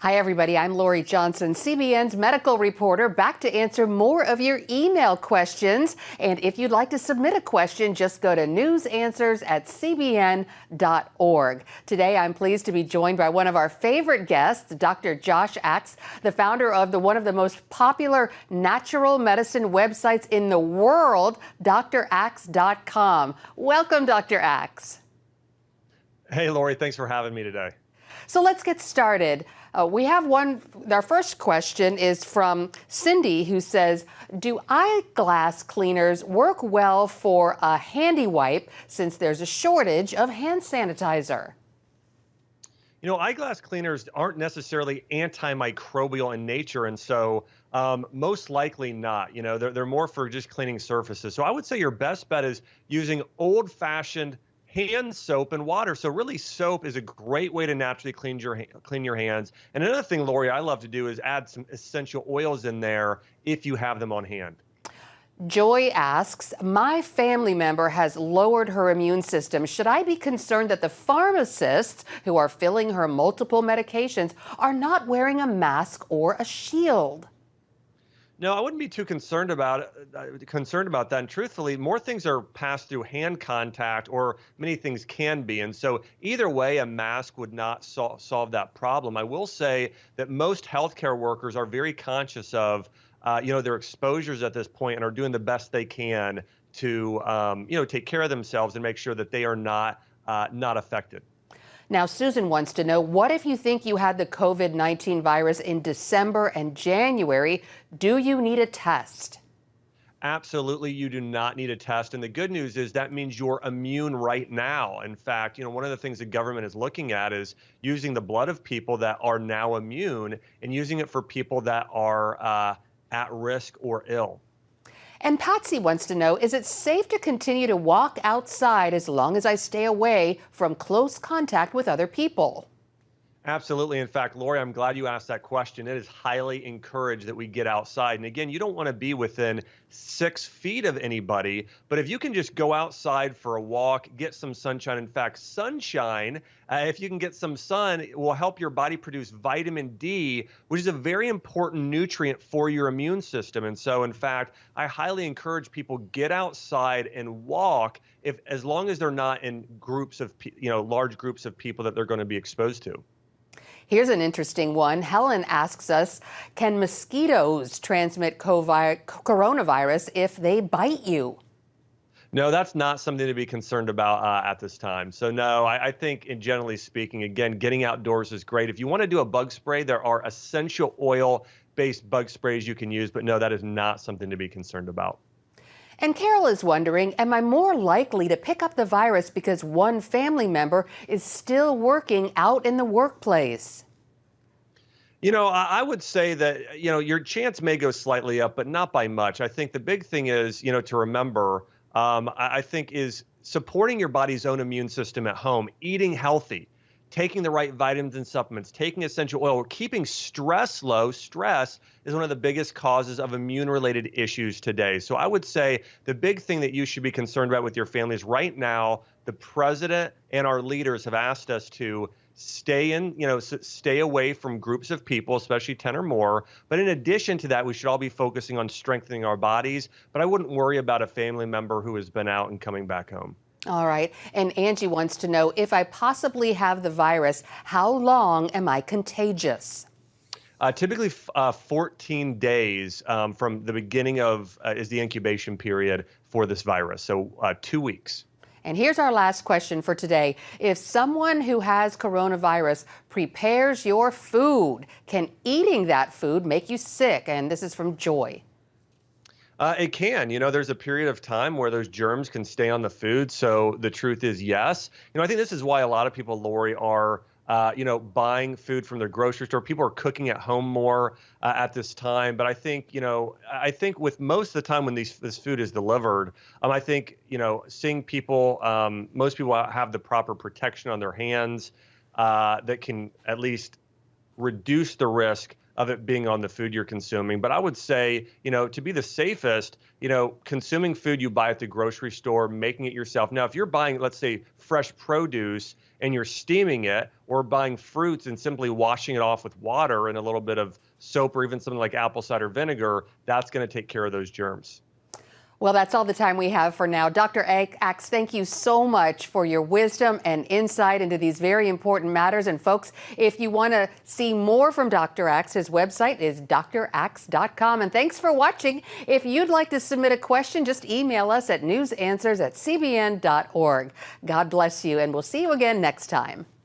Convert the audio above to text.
Hi, everybody. I'm Lori Johnson, CBN's medical reporter, back to answer more of your email questions. And if you'd like to submit a question, just go to newsanswers@cbn.org. Today, I'm pleased to be joined by one of our favorite guests, Dr. Josh Axe, the founder of one of the most popular natural medicine websites in the world, draxe.com. Welcome, Dr. Axe. Hey, Lori, thanks for having me today. So let's get started. We have our first question is from Cindy, who says, do eyeglass cleaners work well for a handy wipe since there's a shortage of hand sanitizer? You know, eyeglass cleaners aren't necessarily antimicrobial in nature, and so most likely not. You know, they're more for just cleaning surfaces. So I would say your best bet is using old-fashioned hand soap and water. So really, soap is a great way to naturally clean your hands. And another thing, Lori, I love to do is add some essential oils in there if you have them on hand. Joy asks, my family member has lowered her immune system. Should I be concerned that the pharmacists who are filling her multiple medications are not wearing a mask or a shield? No, I wouldn't be too concerned about that. And truthfully, more things are passed through hand contact, or many things can be. And so either way, a mask would not solve that problem. I will say that most healthcare workers are very conscious of, their exposures at this point and are doing the best they can to, take care of themselves and make sure that they are not affected. Now, Susan wants to know, what if you think you had the COVID-19 virus in December and January? Do you need a test? Absolutely, you do not need a test. And the good news is that means you're immune right now. In fact, one of the things the government is looking at is using the blood of people that are now immune and using it for people that are at risk or ill. And Patsy wants to know, is it safe to continue to walk outside as long as I stay away from close contact with other people? Absolutely. In fact, Lori, I'm glad you asked that question. It is highly encouraged that we get outside. And again, you don't want to be within 6 feet of anybody, but if you can just go outside for a walk, get some sunshine. In fact, sunshine, if you can get some sun, it will help your body produce vitamin D, which is a very important nutrient for your immune system. And so, in fact, I highly encourage people get outside and walk as long as they're not in groups of, large groups of people that they're going to be exposed to. Here's an interesting one. Helen asks us, can mosquitoes transmit coronavirus if they bite you? No, that's not something to be concerned about at this time. So no, I think, generally speaking, again, getting outdoors is great. If you want to do a bug spray, there are essential oil-based bug sprays you can use, but no, that is not something to be concerned about. And Carol is wondering, am I more likely to pick up the virus because one family member is still working out in the workplace? I would say that, your chance may go slightly up, but not by much. I think the big thing is, to remember, I think, is supporting your body's own immune system at home, eating healthy, taking the right vitamins and supplements, taking essential oil, keeping stress low. Stress is one of the biggest causes of immune-related issues today. So I would say the big thing that you should be concerned about with your families right now, the president and our leaders have asked us to stay away from groups of people, especially 10 or more. But in addition to that, we should all be focusing on strengthening our bodies. But I wouldn't worry about a family member who has been out and coming back home. All right. And Angie wants to know, if I possibly have the virus, how long am I contagious? Typically 14 days from the beginning of is the incubation period for this virus. So 2 weeks. And here's our last question for today. If someone who has coronavirus prepares your food, can eating that food make you sick? And this is from Joy. It can. There's a period of time where those germs can stay on the food. So the truth is yes. I think this is why a lot of people, Lori, are buying food from their grocery store. People are cooking at home more at this time. But I think, with most of the time when this food is delivered, I think, seeing people, most people have the proper protection on their hands that can at least reduce the risk of it being on the food you're consuming. But I would say, to be the safest, consuming food you buy at the grocery store, making it yourself. Now, if you're buying, let's say, fresh produce and you're steaming it, or buying fruits and simply washing it off with water and a little bit of soap or even something like apple cider vinegar, that's going to take care of those germs. Well, that's all the time we have for now. Dr. Axe, thank you so much for your wisdom and insight into these very important matters. And folks, if you want to see more from Dr. Axe, his website is draxe.com. And thanks for watching. If you'd like to submit a question, just email us at newsanswers@cbn.org. God bless you, and we'll see you again next time.